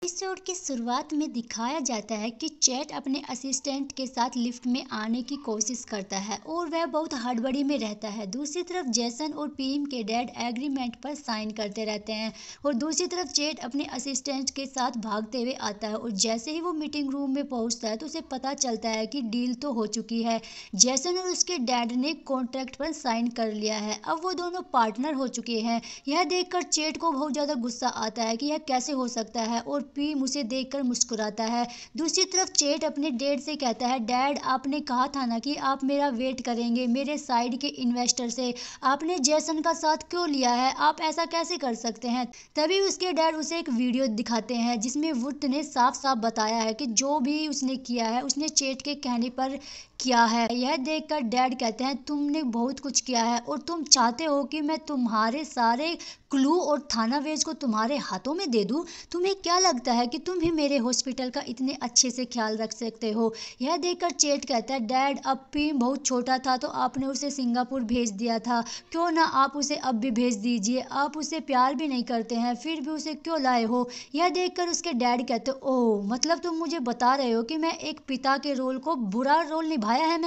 Episode की शुरुआत में दिखाया जाता है कि चैट अपने असिस्टेंट के साथ लिफ्ट में आने की कोशिश करता है और वह बहुत हड़बड़ी में रहता है। दूसरी तरफ जैसन और पीम के डैड एग्रीमेंट पर साइन करते रहते हैं और दूसरी तरफ चैट अपने असिस्टेंट के साथ भागते हुए आता है और जैसे ही वो मीटिंग रूम में पहुंचता है तो उसे पता चलता है कि डील तो हो चुकी है। जैसन और उसके डैड ने कॉन्ट्रैक्ट पर साइन कर लिया है, अब वो दोनों पार्टनर हो चुके हैं। यह देखकर चैट को बहुत ज्यादा गुस्सा आता है कि यह कैसे हो सकता है और पीम उसे देखकर मुस्कुराता है। दूसरी तरफ चैट अपने डैड से कहता है, डैड आपने कहा था ना कि आप मेरा वेट करेंगे मेरे साइड के इन्वेस्टर से, आपने जैसन का साथ क्यों लिया है, आप ऐसा कैसे कर सकते हैं। तभी उसके डैड उसे एक वीडियो दिखाते हैं जिसमें वुड ने साफ साफ बताया है कि जो भी उसने किया है उसने चैट के कहने पर किया है। यह देखकर डैड कहते हैं, तुमने बहुत कुछ किया है और तुम चाहते हो कि मैं तुम्हारे सारे क्लू और थाना वेज को तुम्हारे हाथों में दे दूं। तुम्हें क्या लगता है कि तुम भी मेरे हॉस्पिटल का इतने अच्छे से ख्याल रख सकते हो। यह देखकर चैट कहता है, डैड अब पीम बहुत छोटा था तो आपने उसे सिंगापुर भेज दिया था, क्यों ना आप उसे अब भी भेज दीजिए, आप उसे प्यार भी नहीं करते हैं फिर भी उसे क्यों लाए हो। यह देखकर उसके डैड कहते, ओह मतलब तुम मुझे बता रहे हो कि मैं एक पिता के रोल को बुरा रोल निभाया है।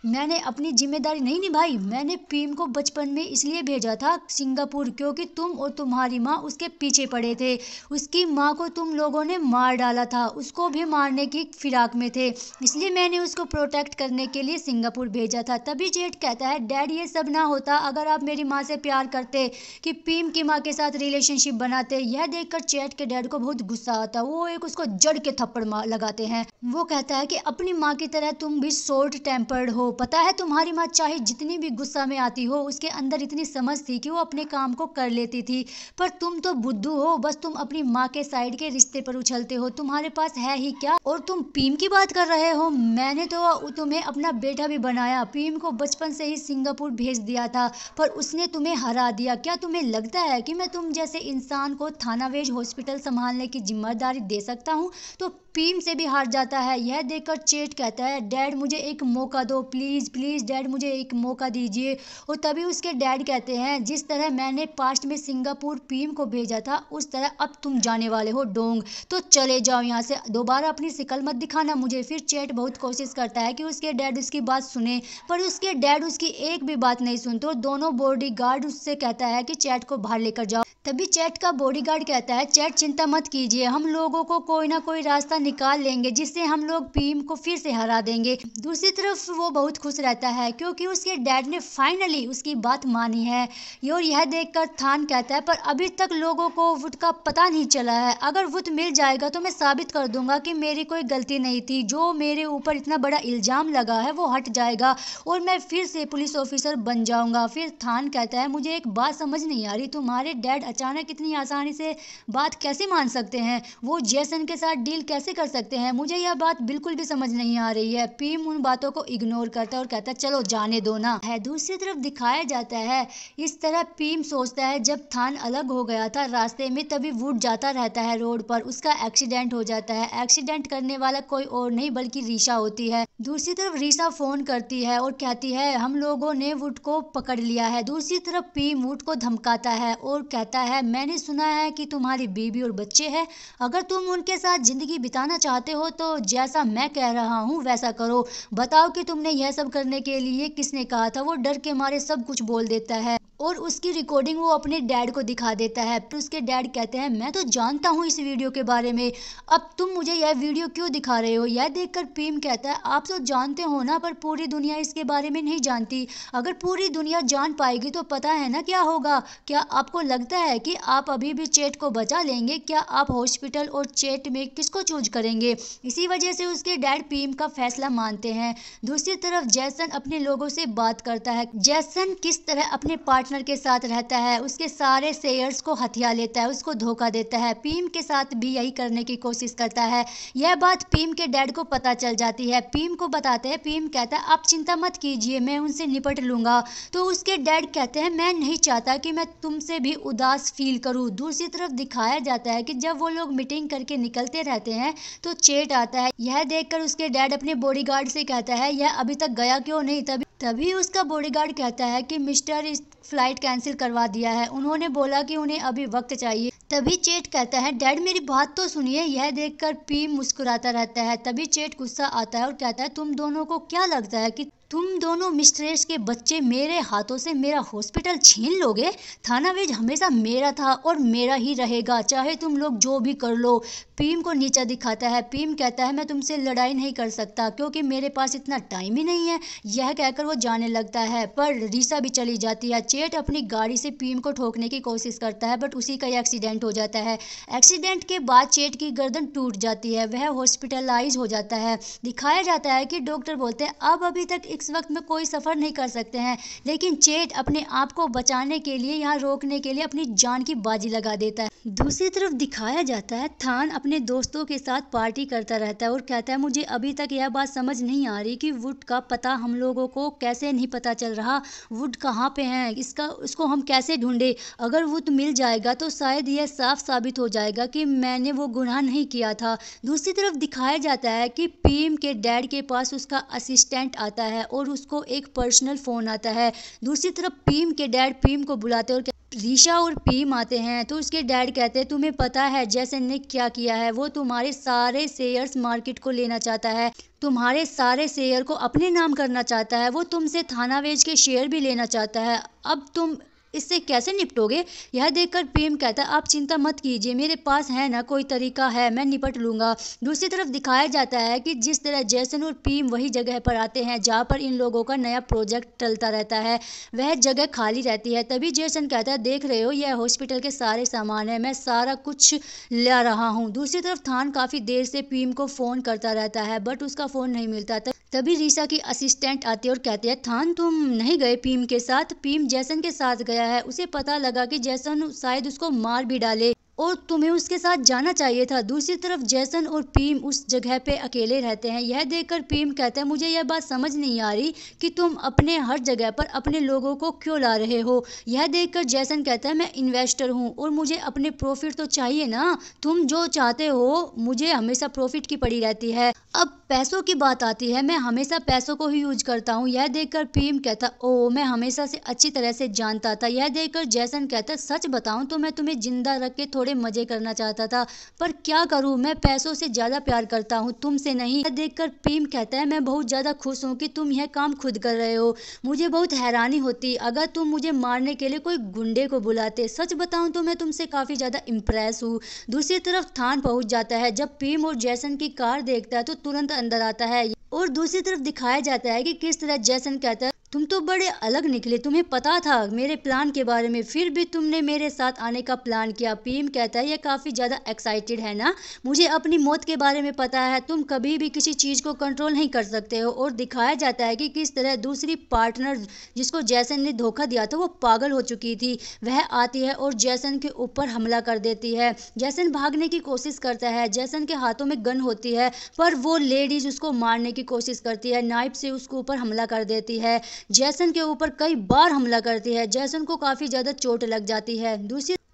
मैंने अपनी जिम्मेदारी नहीं निभाई। मैंने पीम को बचपन में इसलिए भेजा था सिंगापुर क्योंकि तुम और तुम्हारी माँ उसके पीछे पड़े थे। उसकी माँ को तुम लोगों ने मार डाला था, उसको भी मारने की फिराक में थे, इसलिए मैंने उसको प्रोटेक्ट करने के लिए सिंगापुर भेजा था। तभी जेठ कहता है, डैड ये सब ना होता अगर आप मेरी माँ से प्यार करते, कि पीम की माँ के साथ रिलेशनशिप बनाते। यह देखकर चैट के डैड को बहुत गुस्सा आता, वो एक उसको जड़ के थप्पड़ लगाते हैं। वो कहता है कि अपनी माँ की तरह तुम भी शॉर्ट टेम्पर्ड हो, पता है तुम्हारी माँ चाहे जितनी भी गुस्सा में आती हो उसके अंदर इतनी समझ थी कि वो अपने काम को कर लेती थी, पर तुम तो बुद्धू हो, बस तुम अपनी माँ के साइड के रिश्ते पर उछलते हो, तुम्हारे पास है ही क्या और तुम पीम की बात कर रहे हो। मैंने तो तुम्हें अपना बेटा भी बनाया, पीम को बचपन से ही सिंगापुर भेज दिया था पर उसने तुम्हें हरा दिया। क्या तुम्हें लगता है कि मैं तुम जैसे इंसान को थानावेज हॉस्पिटल संभालने की जिम्मेदारी दे सकता हूँ। तो पीम से भी हार जाता है। यह देखकर चैट कहता है, डैड मुझे एक मौका दो, प्लीज प्लीज डैड मुझे एक मौका दीजिए। और तभी उसके डैड कहते हैं, जिस तरह मैंने पास्ट में सिंगापुर पीम को भेजा था उस तरह अब तुम जाने वाले हो डोंग, तो चले जाओ यहाँ से, दोबारा अपनी शिकल मत दिखाना मुझे। फिर चैट बहुत कोशिश करता है कि उसके डैड उसकी बात सुने पर उसके डैड उसकी एक भी बात नहीं सुनते और दोनों बॉडीगार्ड उससे कहता है कि चैट को बाहर लेकर जाओ। तभी चैट का बॉडीगार्ड कहता है, चैट चिंता मत कीजिए, हम लोगों को कोई ना कोई रास्ता निकाल लेंगे जिससे हम लोग पीम को फिर से हरा देंगे। दूसरी तरफ वो बहुत खुश रहता है क्योंकि उसके डैड ने फाइनली उसकी बात मानी है। और यह देखकर थान कहता है, पर अभी तक लोगों को वुड का पता नहीं चला है, अगर वुड मिल जाएगा तो मैं साबित कर दूंगा कि मेरी कोई गलती नहीं थी, जो मेरे ऊपर इतना बड़ा इल्जाम लगा है वो हट जाएगा और मैं फिर से पुलिस ऑफिसर बन जाऊंगा। फिर थान कहता है, मुझे एक बात समझ नहीं आ रही, तुम्हारे डैड अचानक इतनी आसानी से बात कैसे मान सकते हैं, वो जैसन के साथ डील कैसे कर सकते हैं, मुझे यह बात बिल्कुल भी समझ नहीं आ रही है। पीम उन बातों को इग्नोर करता है और कहता है, चलो जाने दो ना। है दूसरी तरफ दिखाया जाता है इस तरह पीम सोचता है, जब थान अलग हो गया था रास्ते में तभी वुड जाता रहता है रोड पर, उसका एक्सीडेंट हो जाता है। एक्सीडेंट करने वाला कोई और नहीं बल्कि रीशा होती है। दूसरी तरफ रीशा फोन करती है और कहती है, हम लोगों ने वुड को पकड़ लिया है। दूसरी तरफ पीम वुड को धमकाता है और कहता है, मैंने सुना है कि तुम्हारी बीवी और बच्चे हैं, अगर तुम उनके साथ जिंदगी बिताना चाहते हो तो जैसा मैं कह रहा हूँ वैसा करो, बताओ कि तुमने यह सब करने के लिए किसने कहा था। वो डर के मारे सब कुछ बोल देता है और उसकी रिकॉर्डिंग वो अपने डैड को दिखा देता है। फिर उसके डैड कहते हैं, मैं तो जानता हूँ इस वीडियो के बारे में, अब तुम मुझे यह वीडियो क्यों दिखा रहे हो। यह देखकर पीम कहता है, आप तो जानते हो ना, पर पूरी दुनिया इसके बारे में नहीं जानती, अगर पूरी दुनिया जान पाएगी तो पता है ना क्या होगा। क्या आपको लगता है कि आप अभी भी चैट को बचा लेंगे, क्या आप हॉस्पिटल और चैट में किसको चूज करेंगे। इसी वजह से उसके डैड पीम का फैसला मानते हैं। दूसरी तरफ जैसन अपने लोगों से बात करता है, जैसन किस तरह अपने पार्टनर के साथ रहता है, उसके सारे शेयर्स को हथिया लेता है, उसको धोखा देता है। पीम के साथ भी यही करने की कोशिश करता है। यह बात पीम के डैड को पता चल जाती है। पीम को बताते हैं, पीम कहता है, आप चिंता मत कीजिए, मैं उनसे निपट लूंगा। तो उसके डैड कहते हैं, मैं नहीं चाहता कि मैं तुमसे भी उदास फील करूं। दूसरी तरफ दिखाया जाता है कि जब वो लोग मीटिंग करके निकलते रहते हैं तो चैट आता है। यह देखकर उसके डैड अपने बॉडीगार्ड से कहता है, यह अभी तक गया क्यों नहीं। तभी उसका बॉडीगार्ड कहता है कि मिस्टर, इस फ्लाइट कैंसिल करवा दिया है, उन्होंने बोला कि उन्हें अभी वक्त चाहिए। तभी चेट कहता है, डैड मेरी बात तो सुनिए। यह देखकर पीम मुस्कुराता रहता है। तभी चेट गुस्सा आता है और कहता है, तुम दोनों को क्या लगता है कि तुम दोनों मिस्ट्रेस के बच्चे मेरे हाथों से मेरा हॉस्पिटल छीन लोगे? थानावेज हमेशा मेरा था और मेरा ही रहेगा, चाहे तुम लोग जो भी कर लो। पीम को नीचा दिखाता है। पीम कहता है, मैं तुमसे लड़ाई नहीं कर सकता क्योंकि मेरे पास इतना टाइम ही नहीं है। यह कहकर वो जाने लगता है, पर रीसा भी चली जाती है। चेट अपनी गाड़ी से पीम को ठोकने की कोशिश करता है, बट उसी का एक्सीडेंट हो जाता है। एक्सीडेंट के बाद चेट की गर्दन टूट जाती है। वह हॉस्पिटलाइज हो जाता है। दिखाया जाता है कि डॉक्टर बोलते हैं, अब अभी तक इस वक्त में कोई सफर नहीं कर सकते हैं, लेकिन चेट अपने आप को बचाने के लिए, यहाँ रोकने के लिए अपनी जान की बाजी लगा देता है। दूसरी तरफ दिखाया जाता है थान अपने दोस्तों के साथ पार्टी करता रहता है और कहता है, मुझे अभी तक यह बात समझ नहीं आ रही कि वुड का पता हम लोगों को कैसे नहीं पता चल रहा। वुड कहाँ पे है, उसको हम कैसे ढूंढे? अगर वुड मिल जाएगा तो शायद यह साफ साबित हो जाएगा कि मैंने वो गुनाह नहीं किया था। दूसरी तरफ दिखाया जाता है कि पीम के डैड के पास उसका असिस्टेंट आता है और उसको एक पर्सनल फोन आता है। दूसरी तरफ पीम के डैड पीम को बुलाते और रीशा और पीम आते हैं तो उसके डैड कहते हैं, तुम्हें पता है जैसन ने क्या किया है? वो तुम्हारे सारे शेयर्स मार्केट को लेना चाहता है, तुम्हारे सारे शेयर को अपने नाम करना चाहता है। वो तुमसे थानावेज के शेयर भी लेना चाहता है। अब तुम इससे कैसे निपटोगे? यह देखकर पीम कहता है, आप चिंता मत कीजिए, मेरे पास है ना कोई तरीका है, मैं निपट लूंगा। दूसरी तरफ दिखाया जाता है कि जिस तरह जैसन और पीम वही जगह पर आते हैं जहाँ पर इन लोगों का नया प्रोजेक्ट चलता रहता है, वह जगह खाली रहती है। तभी जैसन कहता है, देख रहे हो यह हॉस्पिटल के सारे सामान है, मैं सारा कुछ ला रहा हूँ। दूसरी तरफ थान काफी देर से पीम को फोन करता रहता है, बट उसका फोन नहीं मिलता। तभी रीसा की असिस्टेंट आती है और कहती है, थान तुम नहीं गए पीम के साथ? पीम जैसन के साथ गया है। उसे पता लगा कि जैसन शायद उसको मार भी डाले और तुम्हें उसके साथ जाना चाहिए था। दूसरी तरफ जैसन और पीम उस जगह पे अकेले रहते हैं। यह देखकर पीम कहता है, मुझे यह बात समझ नहीं आ रही कि तुम अपने हर जगह पर अपने लोगों को क्यों ला रहे हो। यह देखकर जैसन कहता है, मैं इन्वेस्टर हूँ और मुझे अपने प्रॉफिट तो चाहिए ना। तुम जो चाहते हो, मुझे हमेशा प्रॉफिट की पड़ी रहती है। अब पैसों की बात आती है, मैं हमेशा पैसों को ही यूज करता हूँ। यह देखकर पीम कहता, ओ मैं हमेशा से अच्छी तरह से जानता था। यह देखकर जैसन कहता, सच बताऊं तो मैं तुम्हें जिंदा रख के थोड़े मजे करना चाहता था, पर क्या करूं, मैं पैसों से ज्यादा प्यार करता हूं, तुमसे नहीं। यह देखकर पीम कहता है, मैं बहुत ज्यादा खुश हूं कि तुम यह काम खुद कर रहे हो। मुझे बहुत हैरानी होती अगर तुम मुझे मारने के लिए कोई गुंडे को बुलाते। सच बताऊं तो मैं तुमसे काफी ज्यादा इम्प्रेस हूँ। दूसरी तरफ थान पहुंच जाता है। जब पीम और जैसन की कार देखता है तो तुरंत अंदर आता है और दूसरी तरफ दिखाया जाता है कि किस तरह जैसन कहता है, तुम तो बड़े अलग निकले, तुम्हें पता था मेरे प्लान के बारे में, फिर भी तुमने मेरे साथ आने का प्लान किया। पीम कहता है, ये काफी ज्यादा एक्साइटेड है ना, मुझे अपनी मौत के बारे में पता है, तुम कभी भी किसी चीज को कंट्रोल नहीं कर सकते हो। और दिखाया जाता है कि किस तरह दूसरी पार्टनर जिसको जैसन ने धोखा दिया था वो पागल हो चुकी थी। वह आती है और जैसन के ऊपर हमला कर देती है। जैसन भागने की कोशिश करता है, जैसन के हाथों में गन होती है, पर वो लेडीज उसको मारने की कोशिश करती है, नाइफ से उसके ऊपर हमला कर देती है। जैसन के ऊपर कई बार हमला करती है। जैसन को काफी ज्यादा चोट लग जाती है।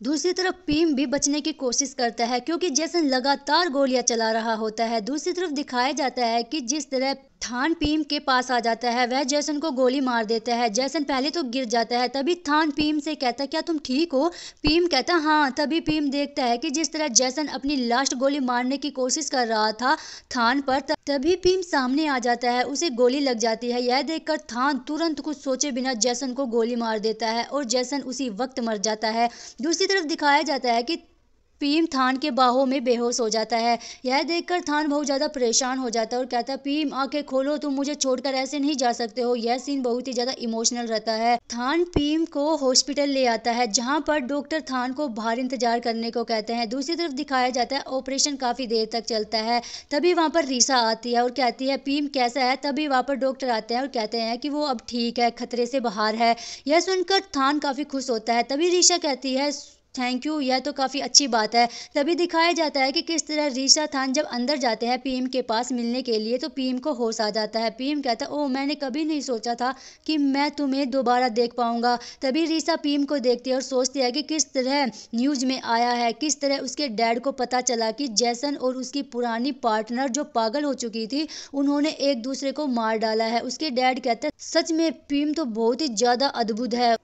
दूसरी तरफ पीम भी बचने की कोशिश करता है क्योंकि जैसन लगातार गोलियां चला रहा होता है। दूसरी तरफ दिखाया जाता है कि जिस तरह थान पीम के पास आ जाता है, वह जैसन को गोली मार देता है। जैसन पहले तो गिर जाता है। तभी थान पीम से कहता है, क्या तुम ठीक हो? पीम कहता हाँ। तभी पीम देखता है कि जिस तरह जैसन अपनी लास्ट गोली मारने की कोशिश कर रहा था थान पर, तभी पीम सामने आ जाता है, उसे गोली लग जाती है। यह देखकर थान तुरंत कुछ सोचे बिना जैसन को गोली मार देता है और जैसन उसी वक्त मर जाता है। दूसरी तरफ दिखाया जाता है कि पीम थान के बाहों में बेहोश हो जाता है। यह देखकर थान बहुत ज्यादा परेशान हो जाता है और कहता है, पीम आंखें खोलो, तुम मुझे छोड़कर ऐसे नहीं जा सकते हो। यह सीन बहुत ही ज्यादा इमोशनल रहता है। थान पीम को हॉस्पिटल ले आता है जहां पर डॉक्टर थान को बाहर इंतजार करने को कहते हैं। दूसरी तरफ दिखाया जाता है ऑपरेशन काफी देर तक चलता है। तभी वहां पर रीसा आती है और कहती है, पीम कैसा है? तभी वहां पर डॉक्टर आते हैं और कहते हैं कि वो अब ठीक है, खतरे से बाहर है। यह सुनकर थान काफी खुश होता है। तभी रीसा कहती है, थैंक यू, यह तो काफी अच्छी बात है। तभी दिखाया जाता है कि किस तरह रीसा थान जब अंदर जाते हैं पीम के पास मिलने के लिए तो पीम को होश आ जाता है। पीम कहता है, ओह मैंने कभी नहीं सोचा था कि मैं तुम्हें दोबारा देख पाऊंगा। तभी रीसा पीम को देखती है और सोचती है कि किस तरह न्यूज में आया है, किस तरह उसके डैड को पता चला कि जैसन और उसकी पुरानी पार्टनर जो पागल हो चुकी थी उन्होंने एक दूसरे को मार डाला है। उसके डैड कहते हैं, सच में पीम तो बहुत ही ज्यादा अद्भुत है,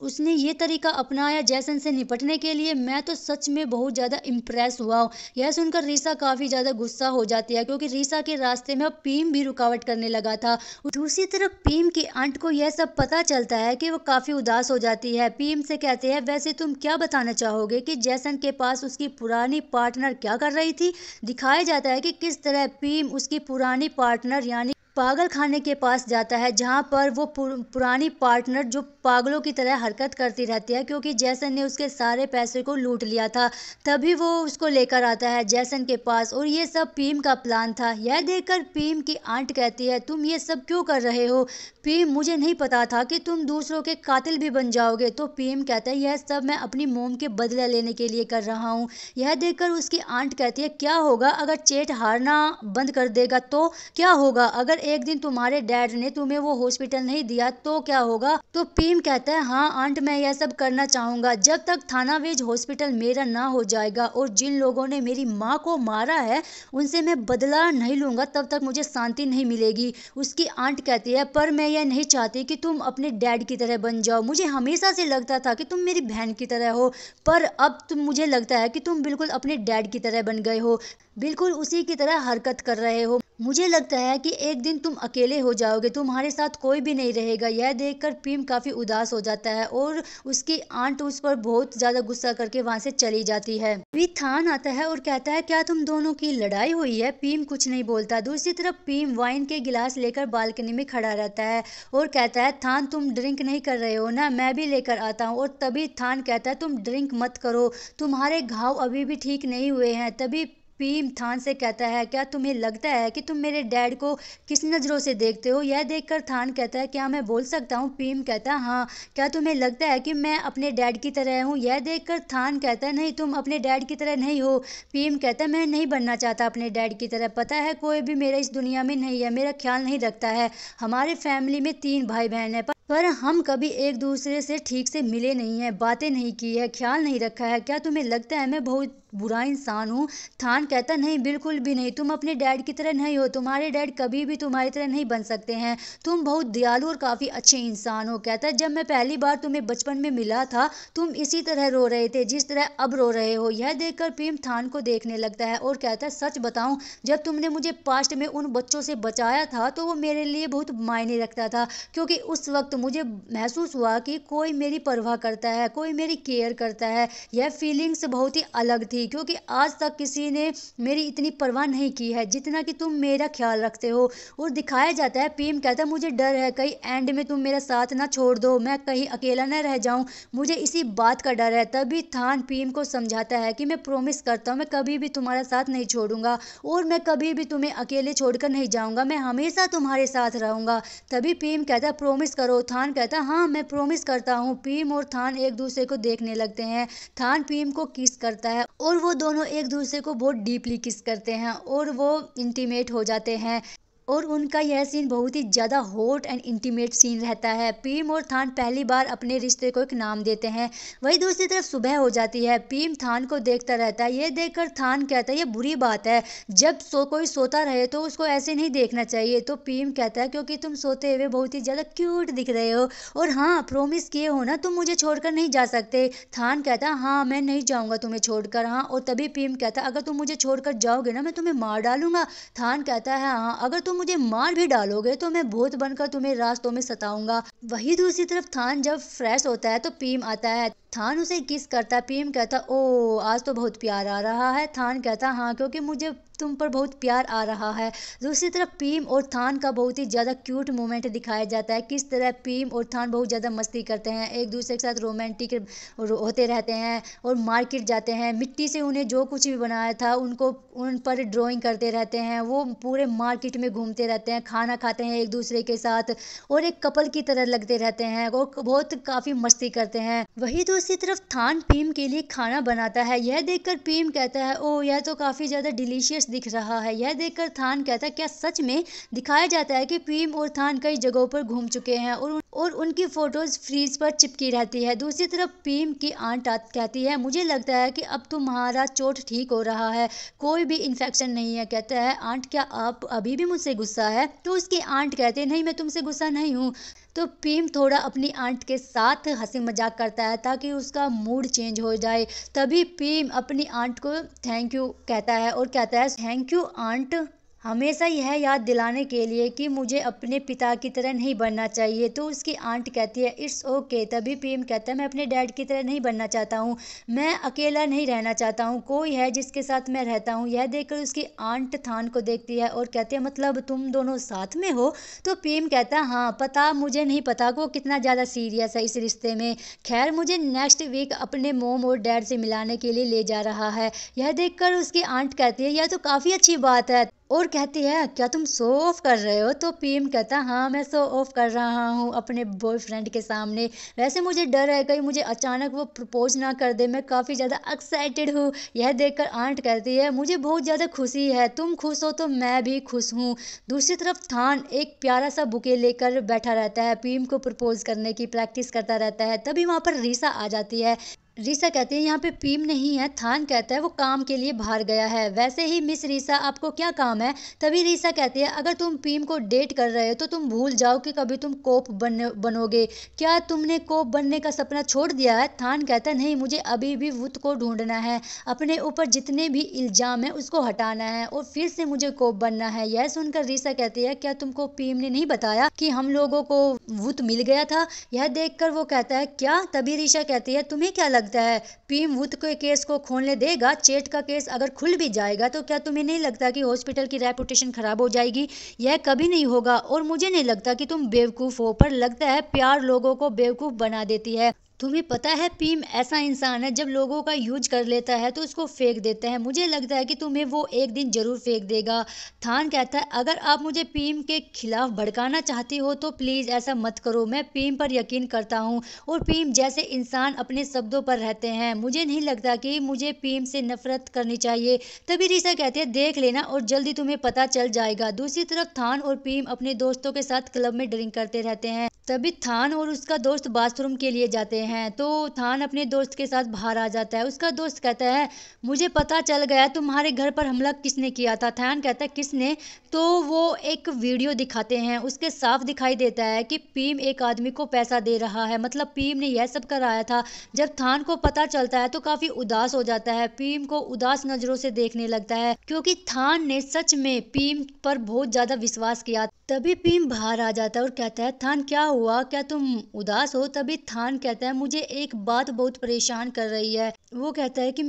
उसने ये तरीका अपनाया जैसन से निपटने के लिए मैं तो सच में बहुत ज़्यादा इम्प्रेस हुआ हूँ। यह सुनकर रीसा काफ़ी ज़्यादा गुस्सा हो जाती है क्योंकि रीसा के रास्ते में अब पीम भी रुकावट करने लगा था। दूसरी तरफ पीम की आंट को यह सब पता चलता है कि वो काफ़ी उदास हो जाती है। पीम से कहते हैं, वैसे तुम क्या बताना चाहोगे कि जैसन के पास उसकी पुरानी पार्टनर क्या कर रही थी। दिखाया जाता है कि किस तरह पीम उसकी पुरानी पार्टनर यानी पागल खाने के पास जाता है, जहां पर वो पुरानी पार्टनर जो पागलों की तरह हरकत करती रहती है क्योंकि जैसन ने उसके सारे पैसे को लूट लिया था। तभी वो उसको लेकर आता है जैसन के पास और ये सब पीम का प्लान था। यह देखकर पीम की आंट कहती है, तुम ये सब क्यों कर रहे हो। पीम, मुझे नहीं पता था कि तुम दूसरों के कातिल भी बन जाओगे। तो पीम कहता है, यह सब मैं अपनी मोम के बदला लेने के लिए कर रहा हूँ। यह देखकर उसकी आंट कहती है, क्या होगा अगर चेट हारना बंद कर देगा तो क्या होगा अगर एक दिन तुम्हारे डैड ने तुम्हें वो हॉस्पिटल नहीं दिया तो क्या होगा। तो पीम कहता है, हाँ आंट, मैं यह सब करना चाहूंगा जब तक थानावेज हॉस्पिटल मेरा ना हो जाएगा और जिन लोगों ने मेरी माँ को मारा है उनसे मैं बदला नहीं लूंगा तब तक मुझे शांति नहीं मिलेगी। उसकी आंट कहती है, पर मैं यह नहीं चाहती कि तुम अपने डैड की तरह बन जाओ। मुझे हमेशा से लगता था कि तुम मेरी बहन की तरह हो, पर अब मुझे लगता है कि तुम बिल्कुल अपने डैड की तरह बन गए हो, बिल्कुल उसी की तरह हरकत कर रहे हो। मुझे लगता है कि एक दिन तुम अकेले हो जाओगे, तुम्हारे साथ कोई भी नहीं रहेगा। यह देखकर पीम काफी उदास हो जाता है और उसकी आंट उस पर बहुत ज्यादा गुस्सा करके वहां से चली जाती है। अभी थान आता है और कहता है, क्या तुम दोनों की लड़ाई हुई है। पीम कुछ नहीं बोलता। दूसरी तरफ पीम वाइन के गिलास लेकर बालकनी में खड़ा रहता है और कहता है, थान तुम ड्रिंक नहीं कर रहे हो ना, मैं भी लेकर आता हूँ। और तभी थान कहता है, तुम ड्रिंक मत करो, तुम्हारे घाव अभी भी ठीक नहीं हुए हैं। तभी पीम थान से कहता है, क्या तुम्हें लगता है कि तुम मेरे डैड को किस नज़रों से देखते हो। यह देखकर थान कहता है, क्या मैं बोल सकता हूँ। पीम कहता है, हाँ, क्या तुम्हें लगता है कि मैं अपने डैड की तरह हूँ। यह देखकर थान कहता है, नहीं, तुम अपने डैड की तरह नहीं हो। पीम कहता है, मैं नहीं बनना चाहता अपने डैड की तरह। पता है, कोई भी मेरे इस दुनिया में नहीं है, मेरा ख्याल नहीं रखता है। हमारे फैमिली में 3 भाई बहन है, पर हम कभी एक दूसरे से ठीक से मिले नहीं हैं, बातें नहीं की है, ख्याल नहीं रखा है। क्या तुम्हें लगता है मैं बहुत बुरा इंसान हूँ। थान कहता, नहीं, बिल्कुल भी नहीं, तुम अपने डैड की तरह नहीं हो, तुम्हारे डैड कभी भी तुम्हारी तरह नहीं बन सकते हैं, तुम बहुत दयालु और काफी अच्छे इंसान हो। कहता है, जब मैं पहली बार तुम्हें बचपन में मिला था तुम इसी तरह रो रहे थे जिस तरह अब रो रहे हो। यह देखकर पीम थान को देखने लगता है और कहता है, सच बताऊं, जब तुमने मुझे पास्ट में उन बच्चों से बचाया था तो वो मेरे लिए बहुत मायने रखता था क्योंकि उस वक्त मुझे महसूस हुआ कि कोई मेरी परवाह करता है, कोई मेरी केयर करता है। यह फीलिंग्स बहुत ही अलग थी क्योंकि आज तक किसी ने मेरी इतनी परवाह नहीं की है जितना कि तुम मेरा ख्याल रखते हो। और दिखाया जाता है, पीम कहता है, मुझे डर है कहीं एंड में तुम मेरा साथ ना छोड़ दो, मैं कहीं अकेला न रह जाऊं, मुझे इसी बात का डर है। तभी थान पीम को समझाता है कि मैं प्रॉमिस करता हूं मैं कभी भी तुम्हारा साथ नहीं छोड़ूंगा और मैं कभी भी तुम्हें अकेले छोड़कर नहीं जाऊंगा, मैं हमेशा तुम्हारे साथ रहूंगा। तभी पीम कहता है, प्रॉमिस करो। थान कहता है, हाँ, मैं प्रॉमिस करता हूँ। पीम और थान एक दूसरे को देखने लगते हैं। थान पीम को किस करता है और वो दोनों एक दूसरे को बहुत डीपली किस करते हैं और वो इंटीमेट हो जाते हैं और उनका यह सीन बहुत ही ज़्यादा हॉट एंड इंटीमेट सीन रहता है। पीम और थान पहली बार अपने रिश्ते को एक नाम देते हैं। वही दूसरी तरफ सुबह हो जाती है। पीम थान को देखता रहता है। ये देखकर थान कहता है, ये बुरी बात है, जब कोई सोता रहे तो उसको ऐसे नहीं देखना चाहिए। तो पीम कहता है, क्योंकि तुम सोते हुए बहुत ही ज़्यादा क्यूट दिख रहे हो और हाँ, प्रॉमिस किए हो ना तुम मुझे छोड़कर नहीं जा सकते। थान कहता है, हाँ, मैं नहीं जाऊँगा तुम्हें छोड़कर। हाँ। और तभी पीम कहता है, अगर तुम मुझे छोड़कर जाओगे ना मैं तुम्हें मार डालूंगा। थान कहता है, हाँ, अगर तुम मुझे मार भी डालोगे तो मैं भूत बनकर तुम्हें रास्तों में सताऊंगा। वही दूसरी तरफ थान जब फ्रेश होता है तो पीम आता है। थान उसे किस करता है। पीम कहता, ओ, आज तो बहुत प्यार आ रहा है। थान कहता, हाँ, क्योंकि मुझे तुम पर बहुत प्यार आ रहा है। दूसरी तरफ पीम और थान का बहुत ही ज़्यादा क्यूट मोमेंट दिखाया जाता है, किस तरह पीम और थान बहुत ज़्यादा मस्ती करते हैं, एक दूसरे के साथ रोमांटिक होते रहते हैं और मार्केट जाते हैं। मिट्टी से उन्हें जो कुछ भी बनाया था उनको उन पर ड्राइंग करते रहते हैं। वो पूरे मार्केट में घूमते रहते हैं, खाना खाते हैं एक दूसरे के साथ और एक कपल की तरह लगते रहते हैं और बहुत काफ़ी मस्ती करते हैं। वही दूसरी तरफ थान पीम के लिए खाना बनाता है। यह देखकर पीम कहता है, ओ, यह तो काफ़ी ज़्यादा डिलीशियस दिख रहा है। यह देखकर थान कहता है, क्या सच में। दिखाया जाता है कि पीम और थान कई जगहों पर घूम चुके हैं और उनकी फोटोज फ्रीज पर चिपकी रहती है। दूसरी तरफ पीम की आंट कहती है, मुझे लगता है कि अब तुम्हारा चोट ठीक हो रहा है, कोई भी इन्फेक्शन नहीं है। कहता है, आंट, क्या आप अभी भी मुझसे गुस्सा है। तो उसकी आंट कहते हैं नहीं मैं तुमसे गुस्सा नहीं हूँ। तो पीम थोड़ा अपनी आंट के साथ हंसी मजाक करता है ताकि उसका मूड चेंज हो जाए। तभी पीम अपनी आंट को थैंक यू कहता है और कहता है थैंक यू आंट, हमेशा यह याद दिलाने के लिए कि मुझे अपने पिता की तरह नहीं बनना चाहिए। तो उसकी आंट कहती है इट्स ओके। तभी पीम कहता है मैं अपने डैड की तरह नहीं बनना चाहता हूँ, मैं अकेला नहीं रहना चाहता हूँ, कोई है जिसके साथ मैं रहता हूँ। यह देखकर उसकी आंट थान को देखती है और कहती है मतलब तुम दोनों साथ में हो। तो पीम कहता है हाँ पता, मुझे नहीं पता वो कितना ज़्यादा सीरियस है इस रिश्ते में। खैर मुझे नेक्स्ट वीक अपने मोम और डैड से मिलाने के लिए ले जा रहा है। यह देखकर उसकी आंट कहती है यह तो काफ़ी अच्छी बात है और कहती है क्या तुम शो ऑफ कर रहे हो। तो पीएम कहता हाँ मैं शो ऑफ कर रहा हूँ अपने बॉयफ्रेंड के सामने। वैसे मुझे डर है कहीं मुझे अचानक वो प्रपोज ना कर दे, मैं काफ़ी ज़्यादा एक्साइटेड हूँ। यह देखकर आंट कहती है मुझे बहुत ज़्यादा खुशी है, तुम खुश हो तो मैं भी खुश हूँ। दूसरी तरफ थान एक प्यारा सा बुके लेकर बैठा रहता है, पीएम को प्रपोज करने की प्रैक्टिस करता रहता है। तभी वहाँ पर रीसा आ जाती है। रीसा कहती है यहाँ पे पीम नहीं है। थान कहता है वो काम के लिए बाहर गया है। वैसे ही मिस रीसा आपको क्या काम है। तभी रीसा कहती है अगर तुम पीम को डेट कर रहे हो तो तुम भूल जाओ कि कभी तुम कोप बनोगे। क्या तुमने कोप बनने का सपना छोड़ दिया है। थान कहता है नहीं मुझे अभी भी वुत को ढूंढना है, अपने ऊपर जितने भी इल्जाम है उसको हटाना है और फिर से मुझे कोप बनना है। यह सुनकर रीसा कहती है क्या तुमको पीम ने नहीं बताया कि हम लोगों को वुत मिल गया था। यह देखकर वो कहता है क्या। तभी रीसा कहती है तुम्हें क्या लगता है पीम वुत के केस को खोलने देगा। चेट का केस अगर खुल भी जाएगा तो क्या तुम्हें नहीं लगता कि हॉस्पिटल की रेपुटेशन खराब हो जाएगी। यह कभी नहीं होगा और मुझे नहीं लगता कि तुम बेवकूफ हो, पर लगता है प्यार लोगों को बेवकूफ बना देती है। तुम्हें पता है पीम ऐसा इंसान है जब लोगों का यूज कर लेता है तो उसको फेंक देता है। मुझे लगता है कि तुम्हें वो एक दिन जरूर फेंक देगा। थान कहता है अगर आप मुझे पीम के खिलाफ भड़काना चाहती हो तो प्लीज ऐसा मत करो, मैं पीम पर यकीन करता हूँ और पीम जैसे इंसान अपने शब्दों पर रहते हैं। मुझे नहीं लगता कि मुझे पीम से नफरत करनी चाहिए। तभी रीसा कहती है देख लेना और जल्दी तुम्हें पता चल जाएगा। दूसरी तरफ थान और पीम अपने दोस्तों के साथ क्लब में ड्रिंक करते रहते हैं। तभी थान और उसका दोस्त बाथरूम के लिए जाते हैं तो थान अपने दोस्त के साथ बाहर आ जाता है। उसका दोस्त कहता है मुझे पता चल गया तुम्हारे घर पर हमला किसने किया था। थान कहता है किसने। तो वो एक वीडियो दिखाते हैं, उसके साफ दिखाई देता है कि पीम एक आदमी को पैसा दे रहा है, मतलब पीम ने यह सब कराया था। जब थान को पता चलता है तो काफी उदास हो जाता है, पीम को उदास नजरों से देखने लगता है क्योंकि थान ने सच में पीम पर बहुत ज्यादा विश्वास किया। तभी पीम बाहर आ जाता है और कहता है थान क्या हुआ, क्या तुम उदास हो। तभी थान कहता है मुझे एक बात बहुत परेशान कर रही है। वो कहता है कि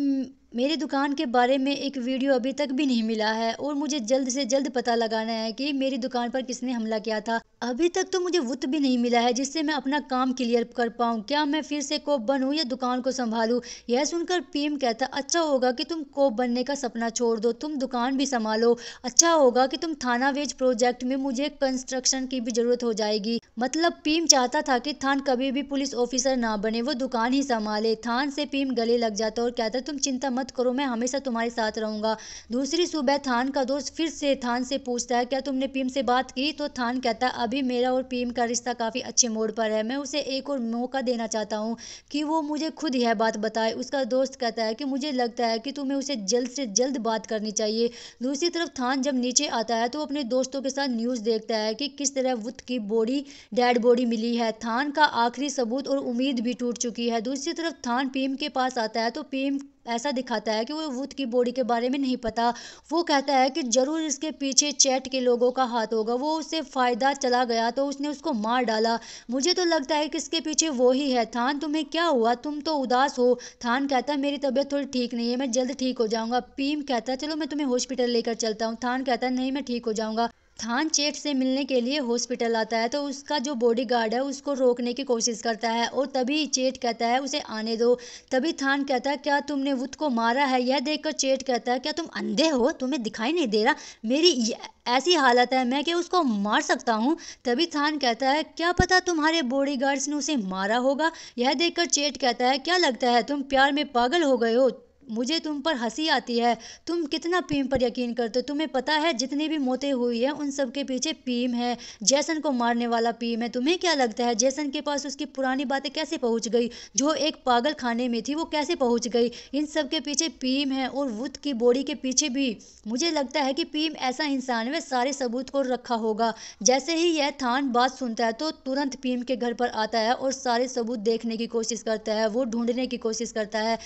मेरी दुकान के बारे में एक वीडियो अभी तक भी नहीं मिला है और मुझे जल्द से जल्द पता लगाना है कि मेरी दुकान पर किसने हमला किया था। अभी तक तो मुझे वुत भी नहीं मिला है जिससे मैं अपना काम क्लियर कर पाऊँ। क्या मैं फिर से कोप बनूं या दुकान को संभालूं। यह सुनकर पीएम कहता अच्छा होगा कि तुम कोप बनने का सपना छोड़ दो, तुम दुकान भी संभालो। अच्छा होगा कि तुम थाना वेज प्रोजेक्ट में मुझे कंस्ट्रक्शन की भी जरूरत हो जाएगी। मतलब पीएम चाहता था कि थान कभी भी पुलिस ऑफिसर ना बने, वो दुकान ही संभाले। थान से पीएम गले लग जाता और कहता तुम चिंता मत करो, मैं हमेशा तुम्हारे साथ रहूंगा। दूसरी सुबह थान का दोस्त फिर से थान से पूछता है क्या तुमने पीएम से बात की। तो थान कहता है अभी मेरा और पीएम का रिश्ता काफी अच्छे मोड़ पर है, मैं उसे एक और मौका देना चाहता हूँ कि वो मुझे खुद यह बात बताए। उसका दोस्त कहता है कि मुझे लगता है कि तुम्हें उसे जल्द से जल्द बात करनी चाहिए। दूसरी तरफ थान जब नीचे आता है तो अपने दोस्तों के साथ न्यूज देखता है कि किस तरह वुत की बॉडी डेड बॉडी मिली है। थान का आखिरी सबूत और उम्मीद भी टूट चुकी है। दूसरी तरफ थान पीएम के पास आता है तो पीएम ऐसा दिखाता है कि वो वुत की बॉडी के बारे में नहीं पता। वो कहता है कि जरूर इसके पीछे चैट के लोगों का हाथ होगा, वो उससे फायदा चला गया तो उसने उसको मार डाला। मुझे तो लगता है कि इसके पीछे वो ही है। थान तुम्हें क्या हुआ, तुम तो उदास हो। थान कहता है मेरी तबीयत थोड़ी ठीक नहीं है, मैं जल्द ठीक हो जाऊंगा। पीएम कहता है चलो मैं तुम्हें हॉस्पिटल लेकर चलता हूँ। थान कहता है नहीं मैं ठीक हो जाऊंगा। थान चेट से मिलने के लिए हॉस्पिटल आता है तो उसका जो बॉडीगार्ड है उसको रोकने की कोशिश करता है और तभी चेट कहता है उसे आने दो। तभी थान कहता है क्या तुमने वुत को मारा है। यह देखकर चेट कहता है क्या तुम अंधे हो, तुम्हें दिखाई नहीं दे रहा मेरी ऐसी हालत है, मैं क्या उसको मार सकता हूँ। तभी थान कहता है क्या पता तुम्हारे बॉडीगार्ड्स ने उसे मारा होगा। यह देखकर चेट कहता है क्या लगता है तुम प्यार में पागल हो गए हो, मुझे तुम पर हंसी आती है। तुम कितना पीम पर यकीन करते हो? तुम्हें पता है जितनी भी मौतें हुई है उन सब के पीछे पीम है। जैसन को मारने वाला पीम है। तुम्हें क्या लगता है जैसन के पास उसकी पुरानी बातें कैसे पहुंच गई? जो एक पागल खाने में थी वो कैसे पहुंच गई? इन सब के पीछे पीम है और वुड की बॉडी के पीछे भी। मुझे लगता है कि पीम ऐसा इंसान है, वह सारे सबूत को रखा होगा। जैसे ही यह थान बात सुनता है तो तुरंत पीम के घर पर आता है और सारे सबूत देखने की कोशिश करता है, वो ढूंढने की कोशिश करता है,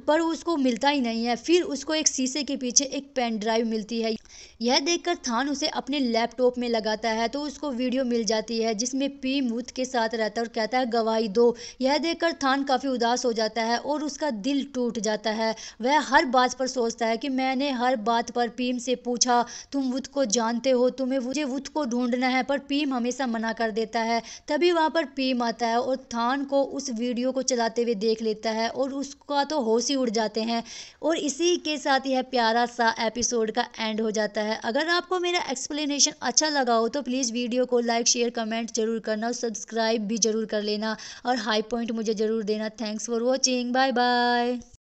पर उसको मिलता ही नहीं है। फिर उसको एक शीशे के पीछे एक पेन ड्राइव मिलती है। यह देखकर थान उसे अपने लैपटॉप में लगाता है तो उसको वीडियो मिल जाती है जिसमें पीम वुड के साथ रहता है और कहता है गवाही दो। यह देखकर थान काफी उदास हो जाता है और उसका दिल टूट जाता है। वह हर बात पर सोचता है कि मैंने हर बात पर पीम से पूछा, तुम वुड को जानते हो, तुम्हें मुझे वुड को ढूंढना है, पर पीम हमेशा मना कर देता है। तभी वहां पर पीम आता है और थान को उस वीडियो को चलाते हुए देख लेता है और उसका तो होश ही उड़ जाते हैं। और इसी के साथ यह प्यारा सा एपिसोड का एंड हो जाता है। अगर आपको मेरा एक्सप्लेनेशन अच्छा लगा हो तो प्लीज़ वीडियो को लाइक शेयर कमेंट जरूर करना और सब्सक्राइब भी जरूर कर लेना और हाई पॉइंट मुझे जरूर देना। Thanks for watching, bye bye.